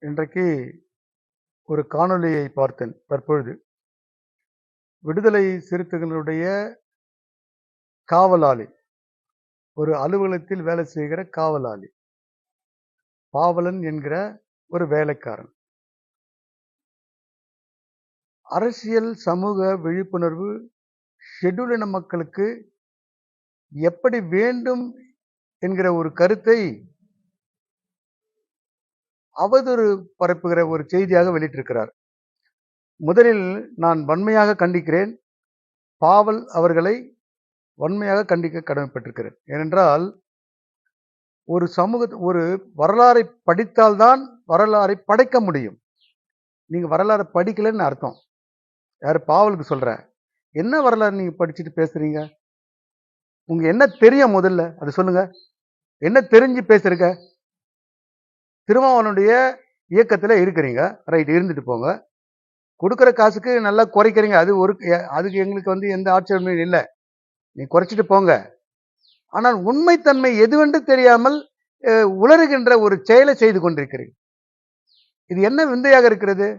இன்றைக்கு ஒரு காணொளியை பார்த்தேன் தற்பொழுது. விடுதலை சிறுத்தைகளுடைய காவலாளி, ஒரு அலுவலகத்தில் வேலை செய்கிற காவலாளி, பாவலன் என்கிற ஒரு வேலைக்காரன். அரசியல் சமூக விழிப்புணர்வு ஷெட்யூல் இன மக்களுக்கு எப்படி வேண்டும் என்கிற ஒரு கருத்தை அவதூறு பரப்புகிற ஒரு செய்தியாக வெளியிட்டிருக்கிறார். முதலில் நான் வன்மையாக கண்டிக்கிறேன். பாவல் அவர்களை வன்மையாக கண்டிக்க கடமைப்பட்டிருக்கிறேன். ஏனென்றால் ஒரு வரலாறை படித்தால்தான் வரலாறை படைக்க முடியும். நீங்க வரலாறை படிக்கலன்னு அர்த்தம். யாரு? பாவலுக்கு சொல்ற. என்ன வரலாறு நீங்க படிச்சுட்டு பேசுறீங்க? உங்க என்ன தெரியும்? முதல்ல அது சொல்லுங்க. என்ன தெரிஞ்சு பேசுறீங்க? திருமாவளவனுடைய இயக்கத்துல இருக்கிறீங்க, ரைட், இருந்துட்டு போங்க. கொடுக்குற காசுக்கு நல்லா குறைக்கிறீங்க, அதுக்கு எங்களுக்கு எந்த ஆட்சேபனையும் இல்லை, நீ குறைச்சிட்டு போங்க. ஆனால் உண்மைத்தன்மை எதுவென்று தெரியாமல் உளறுகின்ற ஒரு செயலை செய்து கொண்டிருக்கிறீங்க. இது என்ன விந்தையாக இருக்கிறது?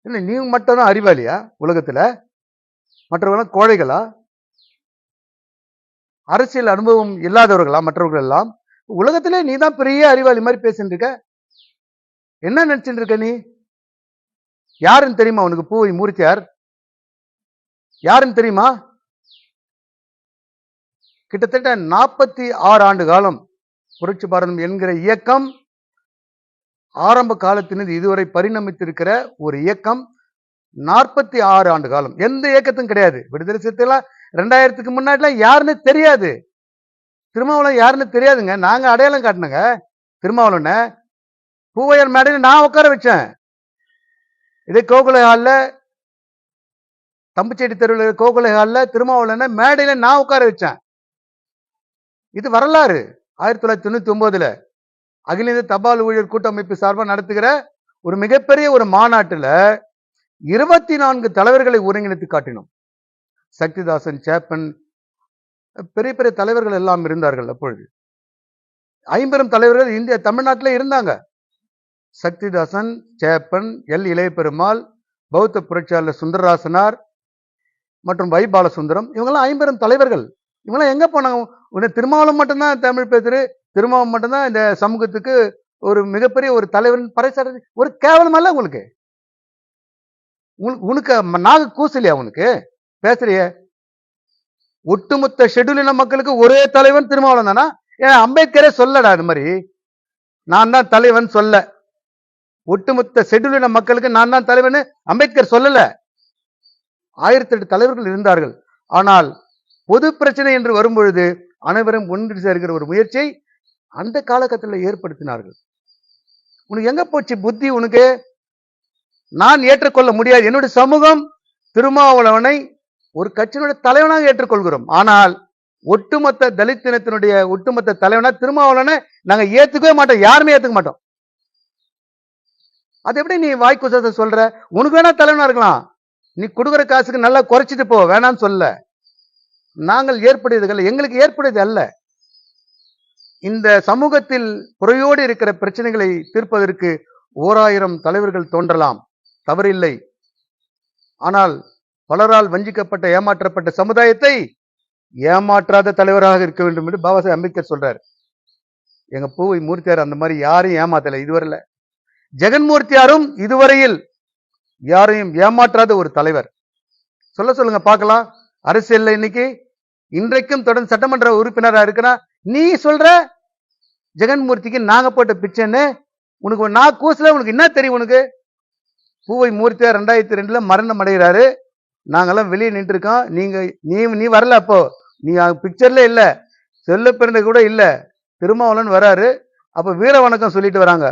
இல்லை, நீங்க மட்டும்தான் அறிவாளியா உலகத்துல? மற்றவர்கள் கோழைகளா? அரசியல் அனுபவம் இல்லாதவர்களா மற்றவர்கள் எல்லாம்? உலகத்திலே நீ தான் பெரிய அறிவாளி மாதிரி பேசிட்டு இருக்க. என்ன நினைச்சுட்டு இருக்க நீ? யாருன்னு தெரியுமா உனக்கு? பூவை மூர்த்தியார் யாருன்னு தெரியுமா? கிட்டத்தட்ட 46 ஆண்டு காலம் புரட்சி பாரதம் என்கிற இயக்கம் ஆரம்ப காலத்திலிருந்து இதுவரை பரிணமித்திருக்கிற ஒரு இயக்கம். 46 ஆண்டு காலம் எந்த இயக்கத்தும் கிடையாது. விடுதலை சிறுத்தைகள் 2000க்கு முன்னாடிலாம் யாருன்னு தெரியாது. திருமாவளவன் யாருன்னு தெரியாதுங்க. நாங்க அடையாளம் காட்டினங்க திருமாவளவனை. பூவையார் மேடையில் நான் உட்கார வச்சேன். இதே கோகுல ஹால்ல, தம்புச்சேரி தெருவில் கோகுல ஹால்ல திருமாவளவனை மேடையில நான் உட்கார வச்சேன். இது வரலாறு. 1999 அகில இந்திய தபால் ஊழியர் கூட்டமைப்பு சார்பாக நடத்துகிற ஒரு மிகப்பெரிய ஒரு மாநாட்டுல 24 தலைவர்களை ஒருங்கிணைத்து காட்டினோம். சக்திதாசன், சேப்பன், பெரிய பெரிய தலைவர்கள் எல்லாம் இருந்தார்கள். அப்பொழுது 50 தலைவர்கள் இந்திய தமிழ்நாட்டில் இருந்தாங்க. சக்திதாசன், சேப்பன், எல் இளையபெருமாள், பௌத்த புரட்சியாளர் சுந்தரராசனார் மற்றும் வை பாலசுந்தரம், இவங்கெல்லாம் 50 தலைவர்கள். இவங்கெல்லாம் எங்க போனாங்க? திருமாவளவன் மட்டும்தான் தமிழ் பேசுறது, திருமாவளவன் மட்டும்தான் இந்த சமூகத்துக்கு ஒரு மிகப்பெரிய ஒரு தலைவர் பறைசாடுறது. ஒரு கேவலமல்ல உங்களுக்கு? உனக்கு நாக கூசலியா உனக்கு? பேசுறிய? ஒட்டுமொத்த ஷெட்யூல் இன மக்களுக்கு ஒரே தலைவன் திருமாவளவன் தானா? ஏன் அம்பேத்கரே சொல்லடா அது மாதிரி, நான் தான் தலைவன் சொல்ல. ஒட்டுமொத்த ஷெட்யூல் இன மக்களுக்கு நான் தான் தலைவன் அம்பேத்கர் சொல்லல. 1008 தலைவர்கள் இருந்தார்கள். ஆனால் பொது பிரச்சனை என்று வரும்பொழுது அனைவரும் ஒன்று சேர்க்கிற ஒரு முயற்சியை அந்த காலகட்டத்தில் ஏற்படுத்தினார்கள். உனக்கு எங்க போச்சு புத்தி? உனக்கு நான் ஏற்றுக்கொள்ள முடியாது. என்னுடைய சமூகம் திருமாவளவனை ஒரு கட்சியினுடைய தலைவனாக ஏற்றுக்கொள்கிறோம். ஆனால் ஒட்டுமொத்த தலித் இனத்தினுடைய ஒட்டுமொத்த தலைவனா திருமாவளவனை நாங்க ஏத்துக்கவே மாட்டோம். யாருமே ஏத்துக்க மாட்டோம். அது எப்படி நீ வாய்க்குசத்தை சொல்ற? உனக்கு வேணா தலைவனா இருக்கலாம், நீ கொடுக்குற காசுக்கு நல்லா குறைச்சிட்டு போ, வேணான்னு சொல்ல. நாங்கள் ஏற்படுவதில்லை, எங்களுக்கு ஏற்படுவது அல்ல. இந்த சமூகத்தில் குறையோடு இருக்கிற பிரச்சனைகளை தீர்ப்பதற்கு 1000 தலைவர்கள் தோன்றலாம், தவறில்லை. ஆனால் பலரால் வஞ்சிக்கப்பட்ட ஏமாற்றப்பட்ட சமுதாயத்தை ஏமாற்றாத தலைவராக இருக்க வேண்டும் என்று பாபா சாஹேப் அம்பேத்கர் சொல்றாரு. எங்க பூவை மூர்த்தியார் அந்த மாதிரி யாரையும் ஏமாத்தல இதுவரையில. ஜெகன்மூர்த்தியாரும் இதுவரையில் யாரையும் ஏமாற்றாத ஒரு தலைவர். சொல்லுங்க பார்க்கலாம். அரசியல் இன்னைக்கு இன்றைக்கும் தொடர்ந்து சட்டமன்ற உறுப்பினராக இருக்கிறா. நீ சொல்ற ஜெகன்மூர்த்திக்கு நாங்க போட்ட பிச்சைன்னு உனக்கு நான் கூசல. உனக்கு என்ன தெரியும்? உனக்கு பூவை மூர்த்தியார் 2002 மரணம் அடைகிறாரு. நாங்கெல்லாம் வெளியே நின்று இருக்கோம். நீ வரல. அப்போ நீ பிக்சர்ல இல்ல, செல்ல பிறந்த கூட இல்ல. திருமாவளவன் வராரு. அப்ப வீர வணக்கம் சொல்லிட்டு வராங்க.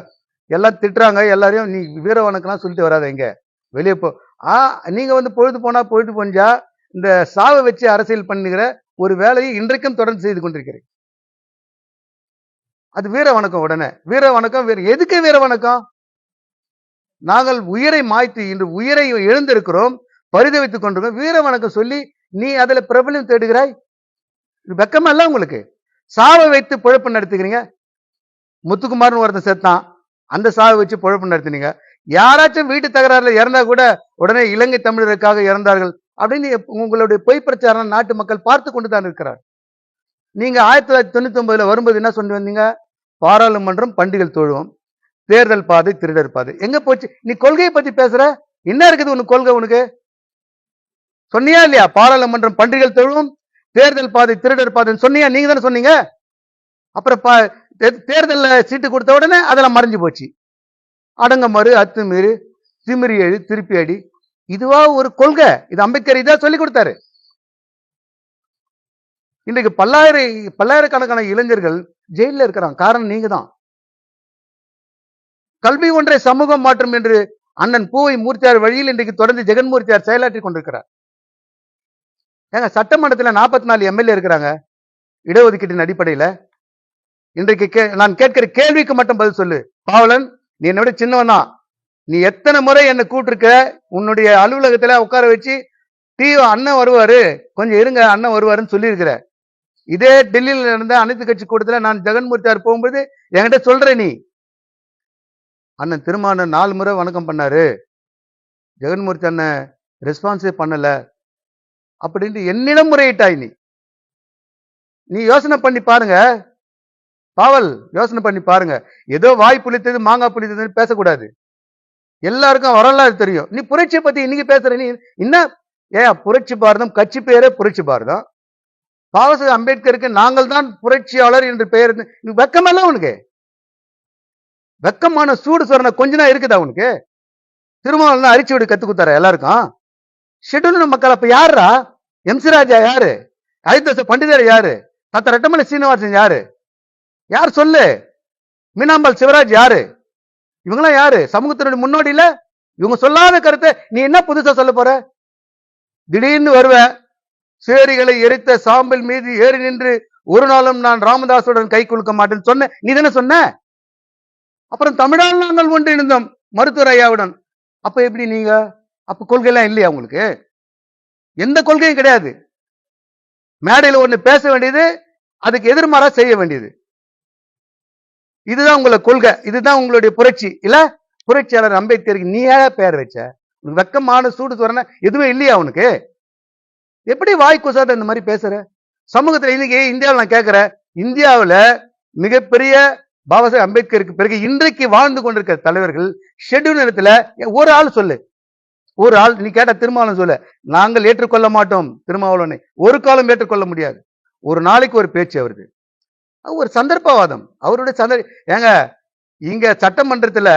எல்லாம் திட்டுறாங்க எல்லாரையும். நீ வீர வணக்கம்லாம் சொல்லிட்டு வராத, இங்க வெளியே போ. நீங்க பொழுது போனா போயிட்டு போஞ்சா இந்த சாவை வச்சு அரசியல் பண்ணுகிற ஒரு வேலையை இன்றைக்கும் தொடர்ந்து செய்து கொண்டிருக்கிறேன். அது வீர வணக்கம். உடனே வீர வணக்கம். எதுக்கு வீர வணக்கம்? நாங்கள் உயிரை மாய்த்து இன்று உயிரை எழுந்திருக்கிறோம், பரிதவித்துக் கொண்டிருக்கோம். வீர வணக்கம் சொல்லி நீ அதுல பிரபலம் தேடுகிறாய். இது வெக்கமா இல்ல உங்களுக்கு? சாவை வைத்து பிழப்பு நடத்துகிறீங்க. முத்துக்குமார்னு ஒருத்தன் செத்தான், அந்த சாவை வச்சு பொழப்பு நடத்தினீங்க. யாராச்சும் வீட்டு தகராறுல இறந்தா கூட உடனே இலங்கை தமிழருக்காக இறந்தார்கள் அப்படின்னு உங்களுடைய பொய் பிரச்சாரம் நாட்டு மக்கள் பார்த்து கொண்டு தான் இருக்கிறார். நீங்க 1999 வரும்போது என்ன சொல்லி வந்தீங்க? பாராளுமன்றம் பண்டிகள் தொழுவோம், தேர்தல் பாதை திருடர் பாதை. எங்க போச்சு? நீ கொள்கையை பத்தி பேசுற, என்ன இருக்குது உனக்கு கொள்கை? உனக்கு சொன்னியா இல்லையா? பாராளுமன்றம் பண்டிகள் தொழுவோம், தேர்தல் பாதை திருடர் பாதைன்னு சொன்னியா? நீங்க தானே சொன்னீங்க. அப்புறம் தேர்தல்ல சீட்டு கொடுத்த உடனே அதெல்லாம் மறைஞ்சு போச்சு. அடங்கமறு, அத்துமீறு, திமிரி எழு, திருப்பி அடி, இதுவா ஒரு கொள்கை? இது அம்பேத்கர் இதான் சொல்லி கொடுத்தாரு. இன்றைக்கு பல்லாயிரக்கணக்கான இளைஞர்கள் ஜெயில இருக்கிறாங்க. காரணம் நீங்க தான். கல்வி ஒன்றை சமூகம் மாற்றும் என்று அண்ணன் பூவை மூர்த்தியார் வழியில் இன்றைக்கு தொடர்ந்து ஜெகன்மூர்த்தியார் செயலாற்றி கொண்டிருக்கிறார். ஏங்க, சட்டமன்றத்தில் 44 எம்எல்ஏ இருக்கிறாங்க இடஒதுக்கீட்டின் அடிப்படையில. இன்றைக்கு நான் கேட்கிற கேள்விக்கு மட்டும் பதில் சொல்லு. பாவலன், நீ என்னோட சின்னவன் தான். நீ எத்தனை முறை என்ன கூப்பிட்டுருக்க? உன்னுடைய அலுவலகத்துல உட்கார வச்சு அண்ணன் வருவாரு, கொஞ்சம் இருங்க அண்ணன் வருவாருன்னு சொல்லி இருக்கிற. இதே டெல்லியில இருந்த அனைத்து கட்சி கூட்டத்துல நான் ஜெகன்மூர்த்தியார் போகும்போது என்கிட்ட சொல்ற, நீ அண்ணன் திருமாவளவன் 4 முறை வணக்கம் பண்ணாரு, ஜெகன்மூர்த்தி அண்ணன் ரெஸ்பான்ஸே பண்ணல அப்படின்ட்டு என்னிடம் முறையிட்டாய். நீ யோசனை பண்ணி பாருங்க பாவல், யோசனை பண்ணி பாருங்க. ஏதோ வாய் புளித்தது மாங்காய் புளித்ததுன்னு பேசக்கூடாது. எல்லாருக்கும் வரலாறு தெரியும். நீ புரட்சியை பத்தி இன்னைக்கு பேசுற, நீ என்ன புரட்சி பாரதம் கட்சி பெயரே புரட்சி பாரதம். பாபாசாஹேப் அம்பேத்கருக்கு நாங்கள் தான் புரட்சியாளர் என்று பெயர். வெக்கமெல்லாம் உனக்கு? வெக்கமான சூடு சொரண கொஞ்ச நாள் இருக்குதா உனக்கு? திருமாவளவன் அரிச்சு விடு கத்து கொடுத்தார எல்லாருக்கும். ஷெட்யூல் மக்கள் அப்ப யாரா? எம்சி ராஜா யாரு? அயோத்திதாச பண்டிதர் யாரு? தத்த ரெட்டமலை சீனிவாசன் யாரு? யார் சொல்லு? மீனாம்பாள் சிவராஜ் யாரு? இவங்களாம் யாரு? சமூகத்தினுடைய முன்னோடி இல்ல? இவங்க சொல்லாத கருத்தை நீ என்ன புதுசா சொல்ல போற? திடீர்னு வருவ, சேரிகளை எரித்த சாம்பல் மீது ஏறி நின்று ஒரு நாளும் நான் ராமதாசுடன் கை குலுக்க மாட்டேன்னு சொன்ன. நீ தானே சொன்ன. அப்புறம் தமிழால் நாங்கள் ஒன்று இருந்தோம் மருத்துவர் ஐயாவுடன். அப்ப எப்படி நீங்க? அப்ப கொள்கை எல்லாம் இல்லையா உங்களுக்கு? எந்த கொள்கையும் கிடையாது. மேடையில் ஒண்ணு பேச வேண்டியது, அதுக்கு எதிர்மாறா செய்ய வேண்டியது. இதுதான் உங்களை கொள்கை, இதுதான் உங்களுடைய புரட்சி இல்ல? புரட்சியாளர் அம்பேத்கருக்கு நீ ஏன் பெயர் வச்ச? வெக்கமான சூடு சொரண எதுவுமே இல்லையா உனக்கு? எப்படி வாய் குசாத இந்த மாதிரி பேசுற? சமூகத்துல இன்னைக்கு இந்தியாவில் நான் கேட்கிறேன், இந்தியாவில் மிகப்பெரிய பாபாசாஹேப் அம்பேத்கருக்கு பிறகு இன்றைக்கு வாழ்ந்து கொண்டிருக்கிற தலைவர்கள் ஷெட்யூல் இடத்துல ஒரு ஆள் சொல்லு. ஒரு ஆள் நீ கேட்ட திருமாவளவன் சொல்ல. நாங்கள் ஏற்றுக்கொள்ள மாட்டோம் திருமாவளவனை, ஒரு காலம் ஏற்றுக்கொள்ள முடியாது. ஒரு நாளைக்கு ஒரு பேச்சு அவருக்கு, ஒரு சந்தர்ப்பவாதம் அவருடைய ஏங்க, இங்க சட்டமன்றத்துல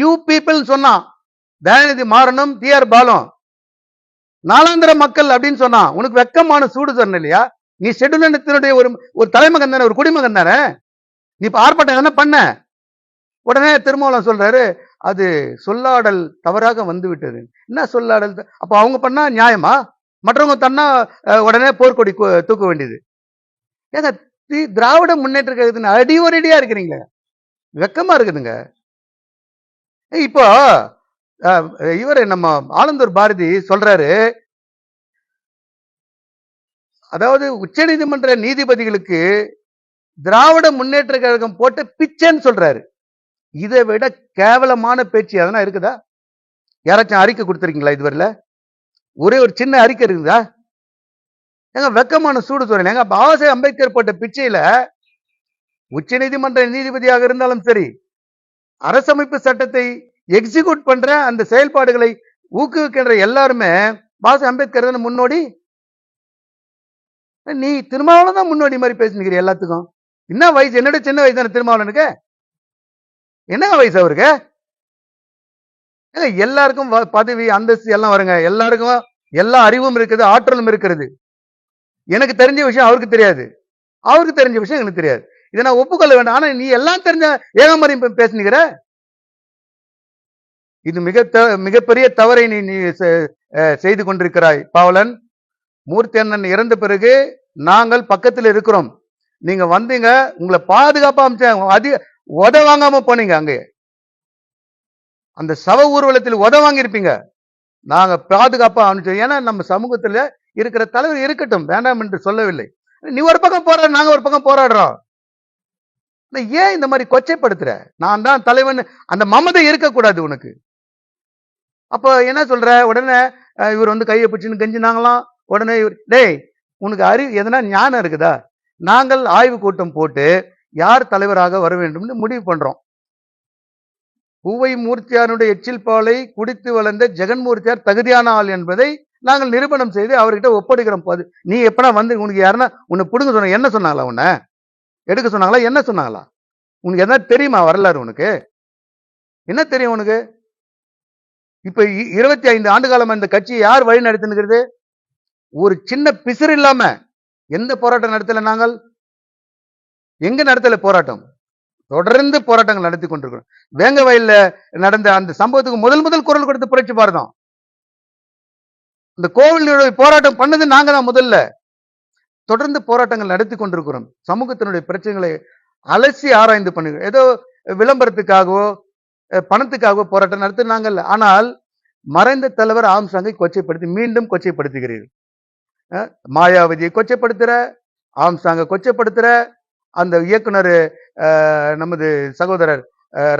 யூ பீப்புள் சொன்னான், தயாநிதி மாறனும் டிஆர் பாலும் நாலாந்திர மக்கள் அப்படின்னு சொன்னான். உனக்கு வெக்கமான சூடு சொன்ன இல்லையா? நீ ஷெட்யூல் ஒரு தலைமகன் தானே, ஒரு குடிமகன் தானே. நீ இப்ப ஆர்ப்பாட்டம் என்ன பண்ண? உடனே திருமாவளவன் சொல்றாரு, அது சொல்லாடல் தவறாக வந்து விட்டது. என்ன சொல்லாடல்? அப்ப அவங்க பண்ணா நியாயமா? மற்றவங்க தன்னா உடனே போர்க்கொடி தூக்க வேண்டியது. ஏங்க, திராவிட முன்னேற்ற கழகத்தின் அடிவரடியா இருக்கிறீங்க, வெக்கமா இருக்குதுங்க. இப்போ இவரு நம்ம ஆலந்தூர் பாரதி சொல்றாரு, அதாவது உச்ச நீதிமன்ற நீதிபதிகளுக்கு திராவிட முன்னேற்ற கழகம் போட்ட பிச்சைன்னு சொல்றாரு. இதை விட கேவலமான பேச்சு எதனா இருக்குதா? யாராச்சும் அறிக்கை கொடுத்துருக்கீங்களா இதுவரையில? ஒரே ஒரு சின்ன அறிக்கை இருக்குதா? ஏங்க, வெக்கமான சூடு சொல்றேன். ஏங்க, பாபாசாஹேப் அம்பேத்கர் போட்ட பிச்சையில உச்ச நீதிமன்ற நீதிபதியாக இருந்தாலும் சரி, அரசமைப்பு சட்டத்தை எக்ஸிக்யூட் பண்ற அந்த செயல்பாடுகளை ஊக்குவிக்கின்ற எல்லாருமே பாபாசாஹேப் அம்பேத்கர் தானே முன்னோடி. நீ திருமாவளவன் தான் முன்னோடி மாதிரி பேசினுக்கிற எல்லாத்துக்கும். என்ன வயசு? என்னோட சின்ன வயசு தானே திருமாவளவனுக்கு. என்ன வயசு அவருக்கு? எல்லாருக்கும் பதவி அந்தஸ்து எல்லாம் வருங்க. எல்லாருக்கும் எல்லா அறிவும் இருக்குது, ஆற்றலும் இருக்கிறது. எனக்கு தெரிஞ்ச விஷயம் அவருக்கு தெரியாது, அவருக்கு தெரிஞ்ச விஷயம் எனக்கு தெரியாது. இதை நான் ஒப்புக்கொள்ள வேண்டாம். ஆனா நீ எல்லாம் தெரிஞ்ச ஏகாமரி பேசினுக்கிற. இது மிகப்பெரிய தவறை நீ செய்து கொண்டிருக்கிறாய் பாவலன். மூர்த்தி அண்ணன் இறந்த பிறகு நாங்கள் பக்கத்தில் இருக்கிறோம். நீங்க வந்தீங்க, உங்களை பாதுகாப்பா அமைச்ச உத வாங்காம போனீங்க. அங்கே அந்த சவ ஊர்வலத்தில் உத வாங்கி இருப்பீங்க. நாங்க பாதுகாப்பா அனுப்பிச்சோம். ஏன்னா நம்ம சமூகத்துல இருக்கிற தலைவர் இருக்கட்டும், வேண்டாம் என்று சொல்லவில்லை. நீ ஒரு பக்கம் போராட, நாங்க ஒரு பக்கம் போராடுறோம். ஏன் இந்த மாதிரி கொச்சைப்படுத்துற? நான் தான் தலைவன், அந்த மமதை இருக்கக்கூடாது உனக்கு. அப்ப என்ன சொல்ற? உடனே இவர் வந்து கையை பிடிச்சுன்னு கெஞ்சினாங்களாம். உடனே இவர், டேய் உனக்கு அறிவு எதனா ஞானம் இருக்குதா? நாங்கள் ஆய்வு கூட்டம் போட்டு யார் தலைவராக வர வேண்டும்னு முடிவு பண்றோம். பூவை மூர்த்தியாருடைய எச்சில் பாலை குடித்து வளர்ந்த ஜெகன்மூர்த்தியார் தகுதியான ஆள் என்பதை நாங்கள் நிரூபணம் செய்து அவர்கிட்ட ஒப்படைக்கிறோம். போது நீ எப்படா வந்து உனக்கு யாருன்னா உன்னை பிடுங்க சொன்ன, என்ன சொன்னாங்களா? உன்னை எடுக்க சொன்னாங்களா? என்ன சொன்னாங்களா? உனக்கு என்ன தெரியுமா வரலாறு? உனக்கு என்ன தெரியும் உனக்கு? இப்ப 25 ஆண்டு காலம் இந்த கட்சியை யார் வழி நடத்தினுக்கிறது? ஒரு சின்ன பிசிறு இல்லாம எந்த போராட்டம் நடத்தல? நாங்கள் எங்க நடத்தல போராட்டம்? தொடர்ந்து போராட்டங்கள் நடத்தி கொண்டிருக்கிறோம். வேங்க வயல்ல நடந்த அந்த சம்பவத்துக்கு முதல் குரல் கொடுத்து புரட்சி பாரதம். இந்த கோவிலுடைய போராட்டம் பண்ணது நாங்க தான் முதல்ல. தொடர்ந்து போராட்டங்கள் நடத்தி கொண்டிருக்கிறோம். சமூகத்தினுடைய பிரச்சனைகளை அலசி ஆராய்ந்து பண்ணுங்க. ஏதோ விளம்பரத்துக்காகவோ பணத்துக்காகவோ போராட்டம் நடத்தினாங்கல்ல. ஆனால் மறைந்த தலைவர் ஆம்ஸ்ட்ராங்கை கொச்சைப்படுத்தி மீண்டும் கொச்சைப்படுத்துகிறீர்கள். மாயாவதியை கொச்சைப்படுத்துற, ஆம்ஸ்ட்ராங்கை கொச்சைப்படுத்துற, அந்த இயக்குனர் நமது சகோதரர்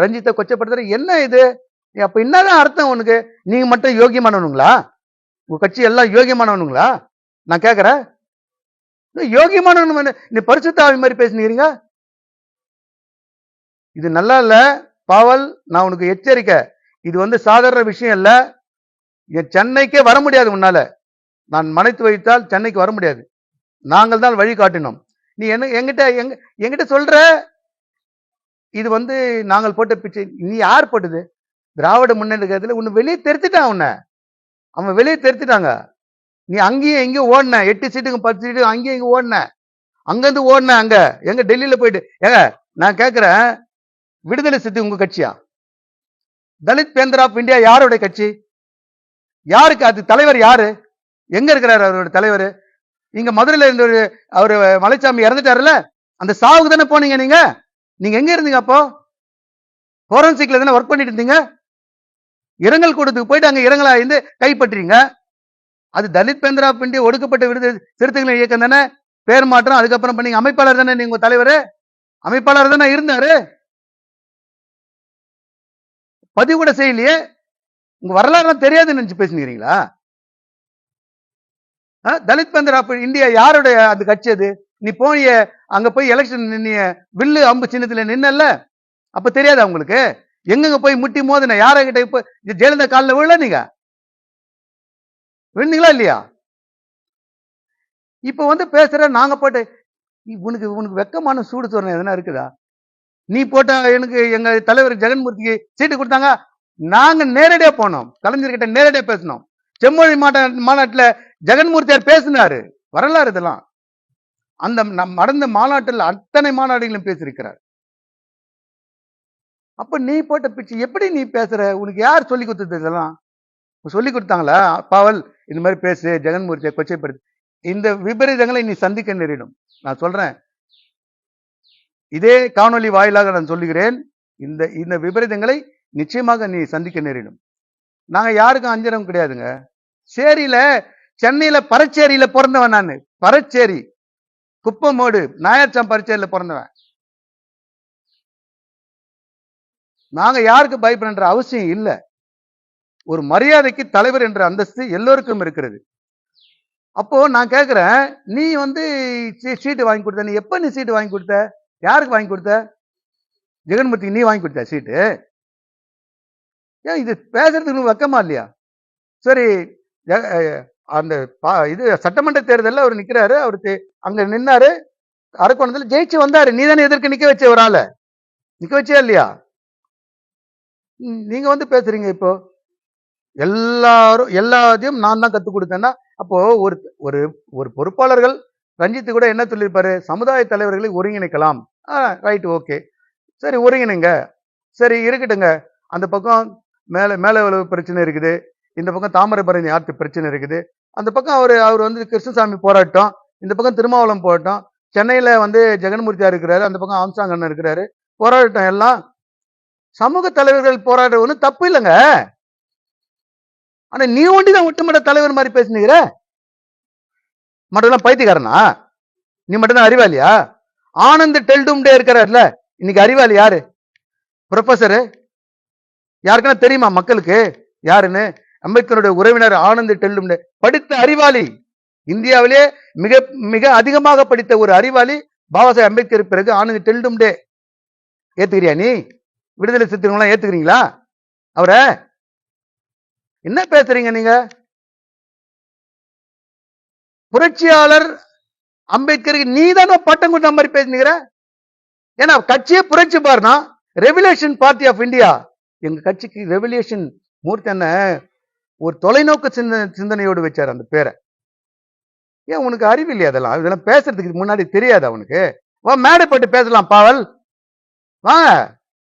ரஞ்சித்தை கொச்சைப்படுத்துற. என்ன இது? அப்ப என்னதான் அர்த்தம் உனக்கு? நீங்க மட்டும் யோகியமானவனுங்களா? உங்க கட்சி எல்லாம் யோகியமானவனுங்களா? நான் கேக்குறேன். யோகியமானவனு நீ பரிசுத்த ஆவி மாதிரி பேசினீங்க. இது நல்லா இல்ல பாவல். நான் உனக்கு எச்சரிக்கை. இது வந்து சாதாரண விஷயம் இல்ல. சென்னைக்கே வர முடியாது உன்னால. நான் மனைத்து வைத்தால் சென்னைக்கு வர முடியாது. நாங்கள் தான் வழி காட்டினோம். நீ என்ன எங்கிட்ட சொல்ற? இது வந்து நாங்கள் போட்ட பிச்சை. நீ யார் போட்டது? திராவிட முன்னேற்ற கழகத்துல உன்னை வெளியே தெரித்துட்டான். உன்னை அவன் வெளியே தெரித்துட்டாங்க. நீ அங்கேயும் எங்கேயும் ஓடின, 8 சீட்டுக்கு 10 சீட்டுக்கு அங்கேயும் இங்க ஓடின, அங்கிருந்து ஓடின. அங்க எங்க டெல்லியில போயிட்டு ஏங்க நான் கேட்கிறேன், விடுதலை சிறுத்தை உங்க கட்சியா? தலித் பேந்தர் ஆஃப் இந்தியா யாருடைய கட்சி? யாருக்கு அது தலைவர்? யாரு? எங்க இருக்கிறாரு அவரோட தலைவர்? இங்க மதுரையில இருந்த அவரு மலைச்சாமி இறந்துட்டாருல, அந்த சாவுக்கு தானே போனீங்க. நீங்க எங்க இருந்தீங்க அப்போ? போரன்சிக்ல தானே ஒர்க் பண்ணிட்டு இருந்தீங்க. இரங்கல் கூட்டத்துக்கு போயிட்டு அங்க இரங்கலா இருந்து கைப்பற்றீங்க. அது தலித் பேந்தர் ஆஃப் இந்தியா ஒடுக்கப்பட்ட விடுதலை சிறுத்தைகள் இயக்கம் தானே. பேர் மாற்றம் அதுக்கப்புறம் பண்ணீங்க. அமைப்பாளர் தானே நீங்க தலைவர்? அமைப்பாளர் தானே இருந்தாரு. பதிவு கூட செய்யலையே. உங்க வரலாறு தெரியாதுன்னு நினைச்சு பேசுனீங்களா? தலித் பேந்தர் ஆஃப் இந்தியா யாருடைய அந்த கட்சி அது? நீ போய் அங்க போய் எலெக்ஷன் நின்னிய, வில்லு அம்பு சின்னத்துல நின்னல, அப்ப தெரியாதா உங்களுக்கு? எங்கெங்க போய் முட்டி மோதின, யாரகிட்ட இப்ப ஜெயலலிதா காலில் விழல, நீங்க விழுந்தீங்களா இல்லையா? இப்ப வந்து பேசுற நாங்க போட்டு உனக்கு வெக்கமான சூடு சொன்ன எதனா இருக்குதா? நீ போட்ட எனக்கு எங்க தலைவர் ஜெகன்மூர்த்திக்கு சீட்டு கொடுத்தாங்க. நாங்க நேரடியா போனோம், கலைஞர்கிட்ட நேரடியா பேசணும். செம்மொழி மாநாட்டுல ஜெகன்மூர்த்தியார் பேசினாரு. வரலாறு இதெல்லாம். அந்த நடந்த மாநாட்டில் அத்தனை மாநாடுகளும் பேசியிருக்கிறார். அப்ப நீ போட்ட பிச்சு எப்படி நீ பேசுற? உனக்கு யார் சொல்லி கொடுத்தது? இதெல்லாம் சொல்லி கொடுத்தாங்களா? பாவல் இந்த மாதிரி பேசு, ஜெகன்மூர்த்தியை கொச்சைப்படுத்து. இந்த விபரீதங்களை நீ சந்திக்க நேரிடும். நான் சொல்றேன், இதே காணொலி வாயிலாக நான் சொல்லுகிறேன், இந்த விபரீதங்களை நிச்சயமாக நீ சந்திக்க நேரிடும். நாங்க யாருக்கும் அஞ்சனம் கிடையாதுங்க. சேரியில, சென்னையில பரச்சேரியில பிறந்தவன் நான். பரச்சேரி, குப்பமோடு, நாயர்சாம் பரச்சேரியில பிறந்தவன். நாங்க யாருக்கு பயப்படுற அவசியம் இல்லை. ஒரு மரியாதைக்கு தலைவர் என்ற அந்தஸ்து எல்லோருக்கும் இருக்கிறது. அப்போ நான் கேட்கிறேன், நீ வந்து சீட்டு வாங்கி கொடுத்த, நீ எப்ப நீ சீட்டு வாங்கி கொடுத்த? யாருக்கு வாங்கி கொடுத்த? ஜெகன்மூர்த்திக்கு நீ வாங்கி கொடுத்த சீட்டு? ஏன் இது பேசுறதுக்கு வெக்கமா இல்லையா? சரி, அந்த இது சட்டமன்ற தேர்தலில் அவர் நிக்கிறாரு, அவருக்கு அங்க நின்னாரு, அரக்கோணத்துல ஜெயிச்சு வந்தாரு. நீ தானே எதற்கு நிக்க வச்ச? ஒரு ஆளை நிக்க வச்சே இல்லையா? நீங்க வந்து பேசுறீங்க இப்போ எல்லாத்தையும் நான் தான் கத்துக் கொடுத்தேன்னா, அப்போ ஒரு ஒரு ஒரு பொறுப்பாளர்கள் ரஞ்சித்து கூட என்ன சொல்லியிருப்பாரு? சமுதாய தலைவர்களை ஒருங்கிணைக்கலாம். ரைட், ஓகே, சரி ஒருங்கிணைங்க, சரி இருக்கட்டுங்க. அந்த பக்கம் மேல உளவு பிரச்சனை இருக்குது, இந்த பக்கம் தாமிரபரணி ஆற்று பிரச்சனை இருக்குது, அந்த பக்கம் அவர் வந்து கிருஷ்ணசாமி போராட்டம், இந்த பக்கம் திருமாவளம் போராட்டம், சென்னையில வந்து ஜெகன்மூர்த்தியா இருக்கிறாரு, அந்த பக்கம் ஆம்ஸ்ட்ராங் அண்ணன் இருக்கிறாரு, போராட்டம் எல்லாம் சமூக தலைவர்கள் போராட்டம் ஒண்ணு தப்பு இல்லைங்க. ஆனா நீ ஒண்டிதான் ஒட்டுமொத்த தலைவர் மாதிரி பேசுனீங்க. மட்டும் பைத்தியக்காரனா? நீ மட்டும்தான் அறிவாளியா? ஆனந்த் டெல்டும்டே இருக்கிறார்ல, இன்னைக்கு அறிவாளி யாரு? ப்ரொஃபசரு. யாருக்குன்னா தெரியுமா மக்களுக்கு யாருன்னு? அம்பேத்கருடைய உறவினர் ஆனந்த் டெல்லும்னு படித்த அறிவாளி. இந்தியாவிலே மிக மிக அதிகமாக படித்த ஒரு அறிவாளி பாபா சாஹேப் அம்பேத்கர் பிறகு ஆனந்த் டெல்லும்டே. ஏத்துக்கிறியா நீ? விடுதலை சிறுத்தைகள் ஏத்துக்கிறீங்களா அவரை? என்ன பேசுறீங்க நீங்க? புரட்சியாளர் அம்பேத்கருக்கு நீ தானே பட்டம் கொடுத்த மாதிரி பேசுனீங்க. ஏன்னா கட்சியே புரட்சி பாருனா, ரெவல்யூஷன் பார்ட்டி ஆஃப் இந்தியா. எங்க கட்சிக்கு ரெவல்யூஷன் மூர்த்தி என்ன ஒரு தொலைநோக்கு சிந்தனையோடு வச்சார் அந்த பேரை. ஏன் உனக்கு அறிவு இல்லையா? இதெல்லாம் பேசுறதுக்கு முன்னாடி தெரியாது அவனுக்கு? வா மேடை போட்டு பேசலாம் பாவல், வாங்க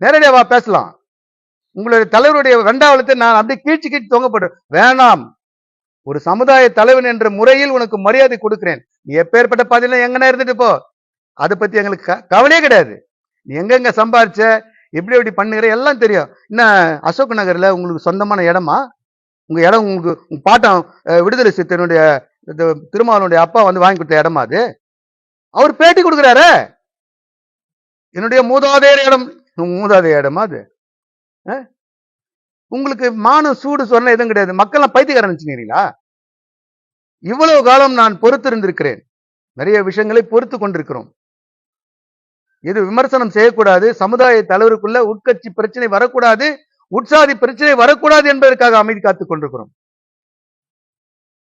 நேரடியா வா பேசலாம். உங்களுடைய தலைவருடைய வெண்டாவளத்தை நான் அப்படியே கீழ்ச்சி தொங்கப்படுறேன். வேணாம், ஒரு சமுதாய தலைவன் என்ற முறையில் உனக்கு மரியாதை கொடுக்கிறேன். நீ எப்பேற்பட்ட பாதையில எங்கன்னா இருந்துட்டு போ, அதை பத்தி எங்களுக்கு கவலையே கிடையாது. நீ எங்கெங்க சம்பாரிச்ச, எப்படி எப்படி பண்ணுகிற எல்லாம் தெரியும். என்ன அசோக் நகர்ல உங்களுக்கு சொந்தமான இடமா? உங்க இடம் உங்களுக்கு உங்க பாட்டம் விடுதலை சிறுத்தையினுடைய திருமாவளவனுடைய அப்பா வந்து வாங்கி கொடுத்த இடமா அது? அவர் பேட்டி கொடுக்குறாரு, என்னுடைய மூதாதையர் இடம். மூதாதையர் இடமா அது? உங்களுக்கு மான சூடு சொன்ன எதுவும் கிடையாது. மக்கள் பைத்தியக்காரன் நினைச்சுக்கிறீங்களா? இவ்வளவு காலம் நான் பொறுத்து இருந்திருக்கிறேன், நிறைய விஷயங்களை பொறுத்து கொண்டிருக்கிறோம். இது விமர்சனம் செய்யக்கூடாது, சமுதாய தலைவருக்குள்ள உட்கட்சி பிரச்சனை வரக்கூடாது, உட்சாதி பிரச்சனை வரக்கூடாது என்பதற்காக அமைதி காத்துக் கொண்டிருக்கிறோம்.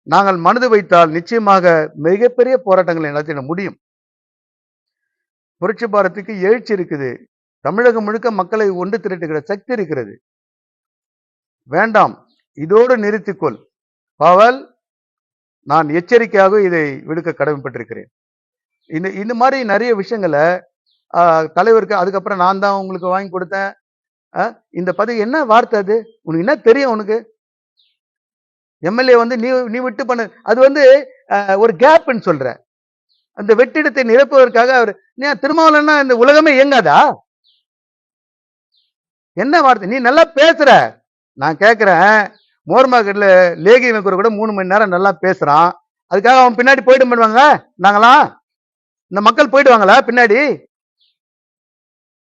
நாங்கள் மனது வைத்தால் நிச்சயமாக மிகப்பெரிய போராட்டங்களை நடத்திட முடியும். புரட்சி பாரத்துக்கு எழுச்சி இருக்குது, தமிழகம் முழுக்க மக்களை ஒன்று திரட்டுகிற சக்தி இருக்கிறது. வேண்டாம், இதோடு நிறுத்திக்கொள் பாவல். நான் எச்சரிக்கையாக இதை விடுக்க கடமைப்பட்டிருக்கிறேன். இந்த மாதிரி நிறைய விஷயங்களை தலைவருக்கு அதுக்கப்புறம் நான் தான் உங்களுக்கு வாங்கி கொடுத்தேன். இந்த பதவி என்ன வார்த்தை அது? உனக்கு என்ன தெரியும்? உனக்கு எம்எல்ஏ வந்து நீ விட்டு பண்ண, அது வந்து ஒரு கேப்ன்னு சொல்ற. அந்த வெற்றிடத்தை நிரப்புவதற்காக அவர் திருமாவளவன்னா இந்த உலகமே இயங்காதா? என்ன வார்த்தை? நீ நல்லா பேசுற, நான் கேட்கிறேன். மோர் மார்க்கெட்ல லேகி வைக்கிற கூட 3 மணி நேரம் நல்லா பேசுறான், அதுக்காக அவன் பின்னாடி போயிட்டு பண்ணுவாங்க நாங்களாம்? இந்த மக்கள் போயிடுவாங்களா பின்னாடி?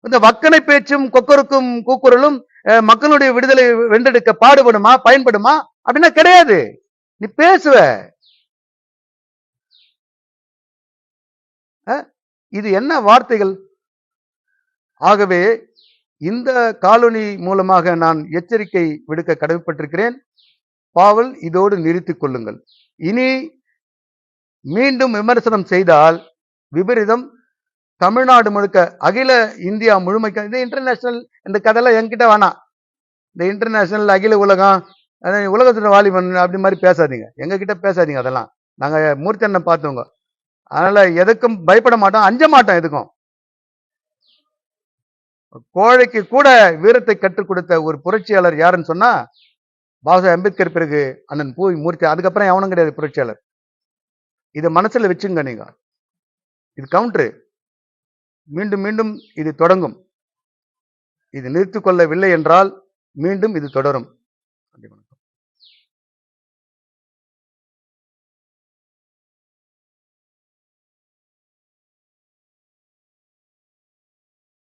இந்த வக்கனை பேச்சும் கொக்கருக்கும் கூக்குரலும் மக்களுடைய விடுதலை வென்றெடுக்க பாடுபடுமா, பயன்படுமா? அப்படின்னா கிடையாது. நீ பேசுவ. இது என்ன வார்த்தைகள்? ஆகவே இந்த காலனி மூலமாக நான் எச்சரிக்கை விடுக்க கடமைப்பட்டிருக்கிறேன். பாவல், இதோடு நிறுத்திக் கொள்ளுங்கள். இனி மீண்டும் விமர்சனம் செய்தால் விபரீதம் தமிழ்நாடு முழுக்க, அகில இந்தியா முழுமைக்க. இந்த இன்டர்நேஷனல் இந்த கதையெல்லாம் என்கிட்ட வேணாம். இந்த இன்டர்நேஷனல் அகில உலகம் உலகத்துல வாலிபன் அப்படி மாதிரி பேசாதீங்க, எங்க கிட்ட பேசாதீங்க. அதெல்லாம் நாங்க மூர்த்தி அண்ணன் பார்த்தவங்க, அதனால எதுக்கும் பயப்பட மாட்டோம், அஞ்ச மாட்டோம் எதுக்கும். கோழைக்கு கூட வீரத்தை கற்றுக் கொடுத்த ஒரு புரட்சியாளர் யாருன்னு சொன்னா பாபா சாஹேப் அம்பேத்கர், பிறகு அண்ணன் பூ மூர்த்தி, அதுக்கப்புறம் எவனும் கிடையாது புரட்சியாளர். இதை மனசுல வச்சுங்க நீங்க. இது கவுண்டரு, மீண்டும் மீண்டும் இது தொடங்கும். இது நிறுத்திக் கொள்ளவில்லை என்றால் மீண்டும் இது தொடரும்.